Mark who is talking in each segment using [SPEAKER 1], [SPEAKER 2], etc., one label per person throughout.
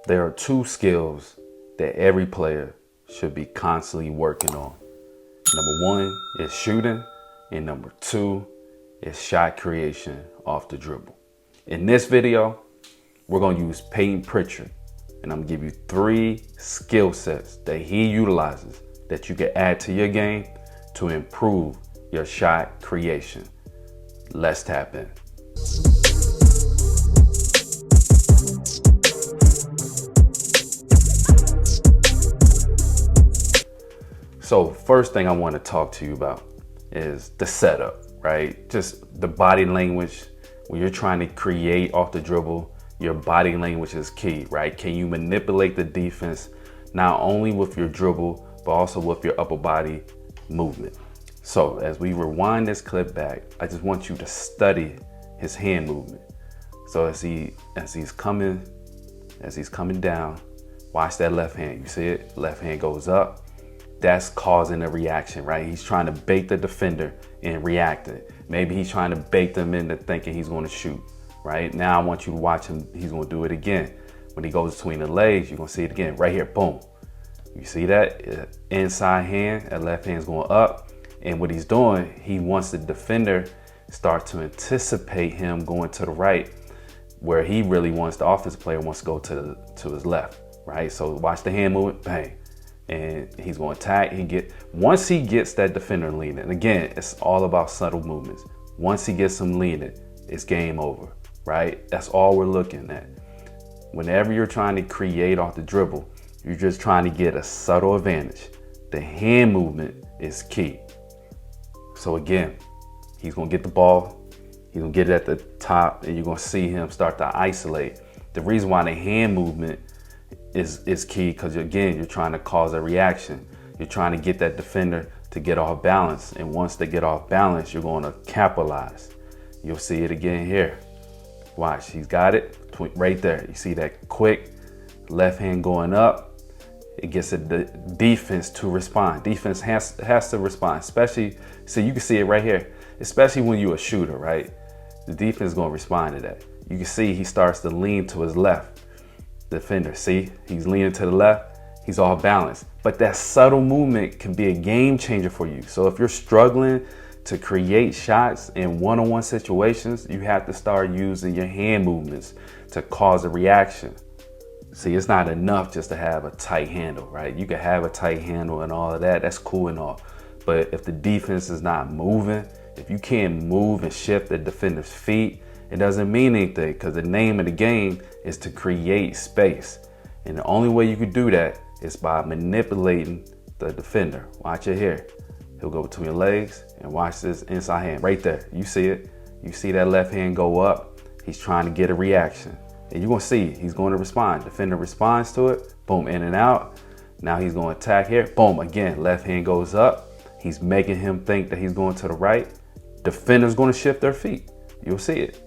[SPEAKER 1] There are two skills that every player should be constantly working on. Number one is shooting, and number two is shot creation off the dribble. In this video, we're gonna use Peyton Pritchard, and I'm gonna give you 3 skill sets that he utilizes that you can add to your game to improve your shot creation. Let's tap in. So first thing I want to talk to you about is the setup, right? Just the body language. When you're trying to create off the dribble, your body language is key, right? Can you manipulate the defense not only with your dribble, but also with your upper body movement? So as we rewind this clip back, I just want you to study his hand movement. So as he's coming down, watch that left hand. You see it? Left hand goes up. That's causing a reaction, right? He's trying to bait the defender and reacting. Maybe he's trying to bait them into thinking he's going to shoot, right? Now I want you to watch him. He's going to do it again. When he goes between the legs, you're going to see it again right here. Boom. You see that? Inside hand, that left hand's going up. And what he's doing, he wants the defender start to anticipate him going to the right, where he really wants, the offensive player wants to go to his left, right? So watch the hand movement, bang. And he's going to attack. Once he gets that defender leaning, again, it's all about subtle movements. Once he gets him leaning, it's game over, right? That's all we're looking at. Whenever you're trying to create off the dribble, you're just trying to get a subtle advantage. The hand movement is key. So again, he's going to get the ball. He's going to get it at the top, and you're going to see him start to isolate. The reason why the hand movement is key, because again, you're trying to cause a reaction. You're trying to get that defender to get off balance, and once they get off balance, you're going to capitalize. You'll see it again here. Watch, he's got it right there. You see that quick left hand going up. It gets the defense to respond. Defense has to respond, especially, so you can see it right here, especially when you're a shooter, right? The defense is going to respond to that. You can see he starts to lean to his left. Defender, see, he's leaning to the left, he's off balance. But that subtle movement can be a game changer for you. So if you're struggling to create shots in one-on-one situations, you have to start using your hand movements to cause a reaction. See, it's not enough just to have a tight handle, right? You can have a tight handle and all of that, that's cool and all. But if the defense is not moving, if you can't move and shift the defender's feet, it doesn't mean anything, because the name of the game is to create space. And the only way you can do that is by manipulating the defender. Watch it here. He'll go between your legs, and watch this inside hand right there. You see it. You see that left hand go up. He's trying to get a reaction. And you're going to see he's going to respond. Defender responds to it. Boom, in and out. Now he's going to attack here. Boom, again, left hand goes up. He's making him think that he's going to the right. Defender's going to shift their feet. You'll see it.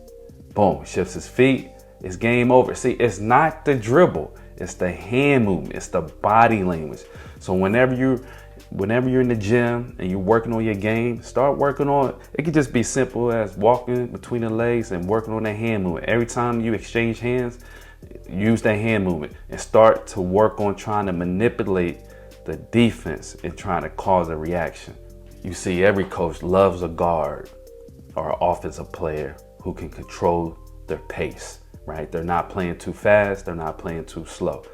[SPEAKER 1] Boom, shifts his feet, it's game over. See, it's not the dribble, it's the hand movement, it's the body language. So whenever you're in the gym and you're working on your game, start working on, it could just be simple as walking between the legs and working on that hand movement. Every time you exchange hands, use that hand movement and start to work on trying to manipulate the defense and trying to cause a reaction. You see, every coach loves a guard or an offensive player who can control their pace, right? They're not playing too fast, they're not playing too slow.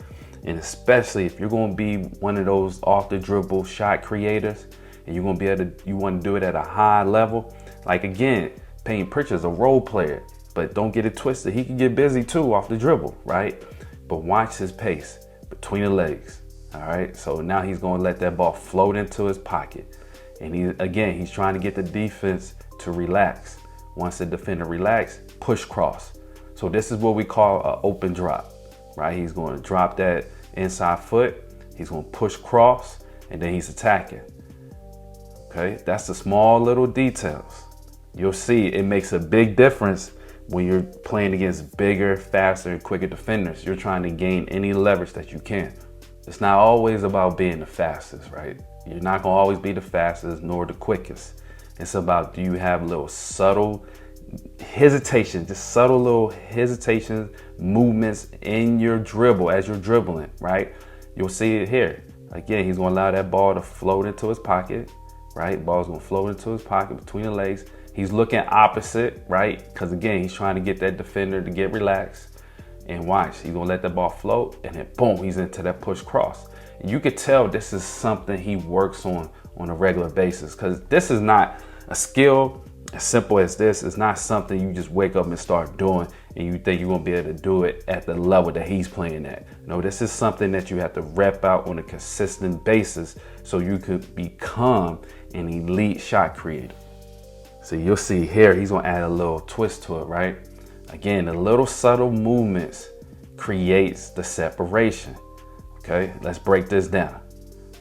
[SPEAKER 1] And especially if you're going to be one of those off the dribble shot creators, and you're going to be able to, you want to do it at a high level. Like again, Peyton Pritchard's a role player, but don't get it twisted. He can get busy too off the dribble, right? But watch his pace between the legs, all right? So now he's going to let that ball float into his pocket. And he's trying to get the defense to relax. Once the defender relax, push cross. So this is what we call an open drop, right? He's going to drop that inside foot. He's going to push cross, and then he's attacking. Okay, that's the small little details. You'll see it makes a big difference when you're playing against bigger, faster, and quicker defenders. You're trying to gain any leverage that you can. It's not always about being the fastest, right? You're not going to always be the fastest nor the quickest. It's about, do you have little subtle hesitation, just subtle little hesitations, movements in your dribble as you're dribbling, right? You'll see it here. Again, he's going to allow that ball to float into his pocket, right? Ball's going to float into his pocket between the legs. He's looking opposite, right? Because again, he's trying to get that defender to get relaxed. And watch, he's going to let that ball float, and then boom, he's into that push cross. And you could tell this is something he works on a regular basis, because this is not a skill as simple as this. It's not something you just wake up and start doing and you think you're gonna be able to do it at the level that he's playing at. No, this is something that you have to rep out on a consistent basis so you could become an elite shot creator. So you'll see here, he's gonna add a little twist to it, right? Again, the little subtle movements creates the separation. Okay, let's break this down.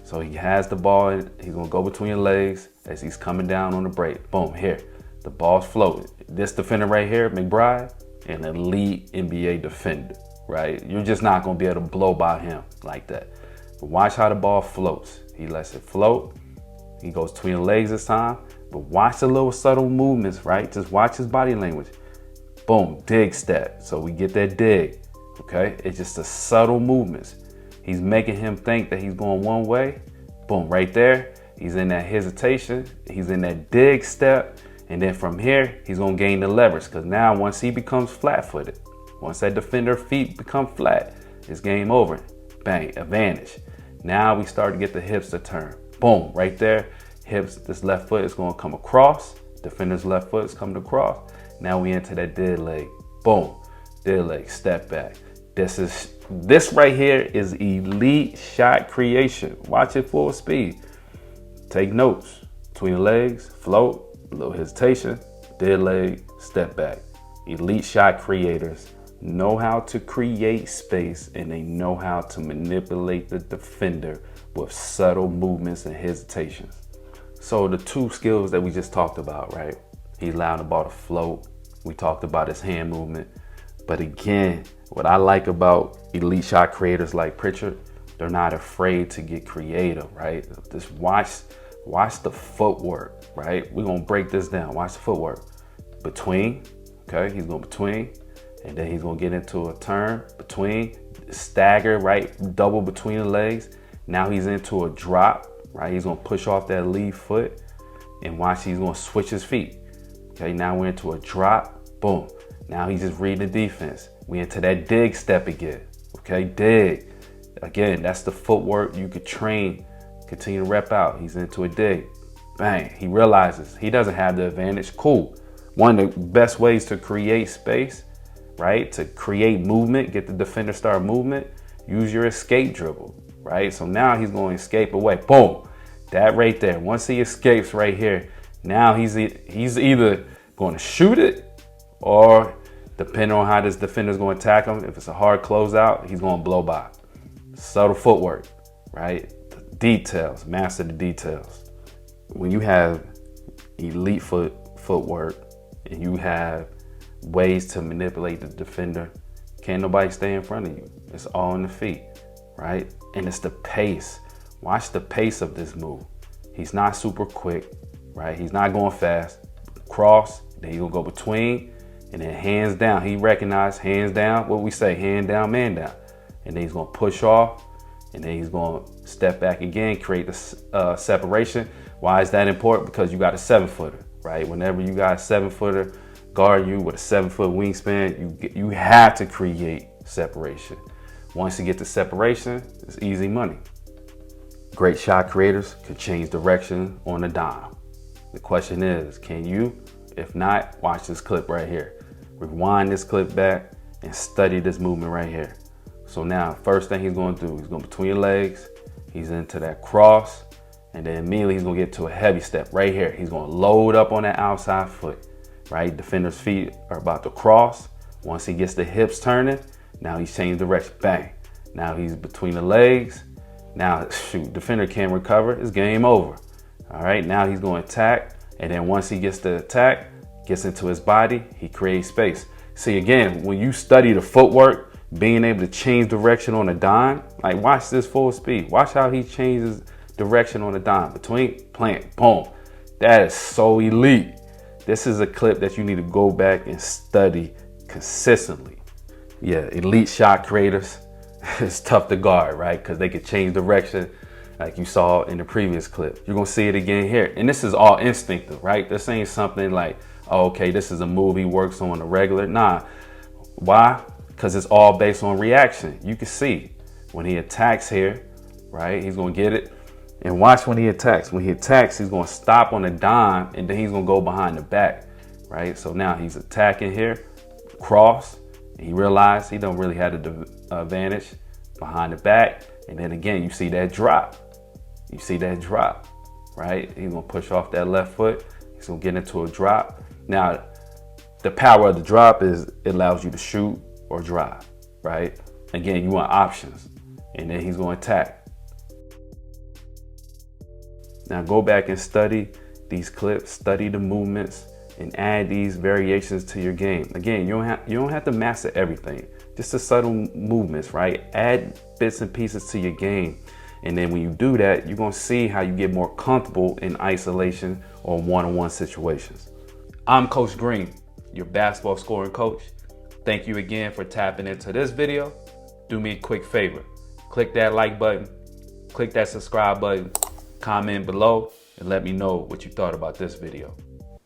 [SPEAKER 1] So he has the ball, he's gonna go between your legs as he's coming down on the break. Boom, here. The ball's floating. This defender right here, McBride, an elite NBA defender, right? You're just not gonna be able to blow by him like that. But watch how the ball floats. He lets it float. He goes between the legs this time. But watch the little subtle movements, right? Just watch his body language. Boom, dig step. So we get that dig, okay? It's just the subtle movements. He's making him think that he's going one way. Boom, right there. He's in that hesitation. He's in that dig step. And then from here, he's gonna gain the leverage, because now once he becomes flat-footed, once that defender feet become flat, it's game over. Bang, advantage. Now we start to get the hips to turn. Boom, right there. Hips, this left foot is gonna come across. Defender's left foot is coming across. Now we into that dead leg. Boom, dead leg, step back. This right here is elite shot creation. Watch it full speed. Take notes. Between the legs, float. A little hesitation, dead leg, step back. Elite shot creators know how to create space, and they know how to manipulate the defender with subtle movements and hesitations. So the two skills that we just talked about, right? He allowed the ball to float. We talked about his hand movement. But again, what I like about elite shot creators like Pritchard, they're not afraid to get creative, right? Just watch the footwork, right? We're gonna break this down. Watch the footwork. Between, okay? He's going between, and then he's gonna get into a turn, between, stagger, right? Double between the legs. Now he's into a drop, right? He's gonna push off that lead foot, and watch, he's gonna switch his feet. Okay, now we're into a drop, boom. Now he's just reading the defense. We into that dig step again, okay? Dig. Again, that's the footwork you could train. Continue to rep out. He's into a dig. Bang. He realizes he doesn't have the advantage. Cool. One of the best ways to create space, right? To create movement, get the defender start movement, use your escape dribble, right? So now he's going to escape away. Boom. That right there. Once he escapes right here, now he's either going to shoot it, or depending on how this defender is going to attack him, if it's a hard closeout, he's going to blow by. Subtle footwork, right? Details, master the details. When you have elite footwork and you have ways to manipulate the defender, can't nobody stay in front of you. It's all in the feet, right? And it's the pace. Watch the pace of this move. He's not super quick, right? He's not going fast. Cross, then he'll go between, and then hands down. He recognized hands down. What we say, hand down, man down. And then he's gonna push off, and then he's going to step back again, create the separation. Why is that important? Because you got a 7-footer, right? Whenever you got a 7-footer guard you with a 7-foot wingspan, you have to create separation. Once you get the separation, it's easy money. Great shot creators can change direction on a dime. The question is, can you? If not, watch this clip right here. Rewind this clip back and study this movement right here. So now, first thing he's going to do, he's going between your legs, he's into that cross, and then immediately he's going to get to a heavy step right here. He's going to load up on that outside foot, right? Defender's feet are about to cross. Once he gets the hips turning, now he's changed direction, bang. Now he's between the legs. Now, shoot, defender can't recover, it's game over. All right, now he's going to attack, and then once he gets the attack, gets into his body, he creates space. See, again, when you study the footwork, being able to change direction on a dime, like watch this full speed. Watch how he changes direction on a dime. Between, plant, boom. That is so elite. This is a clip that you need to go back and study consistently. Yeah, elite shot creators, it's tough to guard, right? Because they could change direction like you saw in the previous clip. You're gonna see it again here. And this is all instinctive, right? This ain't something like, oh, okay, this is a move he works on a regular. Nah, why? Because it's all based on reaction. You can see when he attacks here, right? He's gonna get it. And watch when he attacks. When he attacks, he's gonna stop on a dime and then he's gonna go behind the back, right? So now he's attacking here, cross, and he realized he don't really have the advantage behind the back. And then again, you see that drop. You see that drop, right? He's gonna push off that left foot. He's gonna get into a drop. Now, the power of the drop is it allows you to shoot or drive, right? Again, you want options. And then he's gonna attack. Now go back and study these clips, study the movements, and add these variations to your game. Again, you don't have to master everything. Just the subtle movements, right? Add bits and pieces to your game. And then when you do that, you're gonna see how you get more comfortable in isolation or one-on-one situations. I'm Coach Green, your basketball scoring coach. Thank you again for tapping into this video. Do me a quick favor. Click that like button, click that subscribe button, comment below, and let me know what you thought about this video.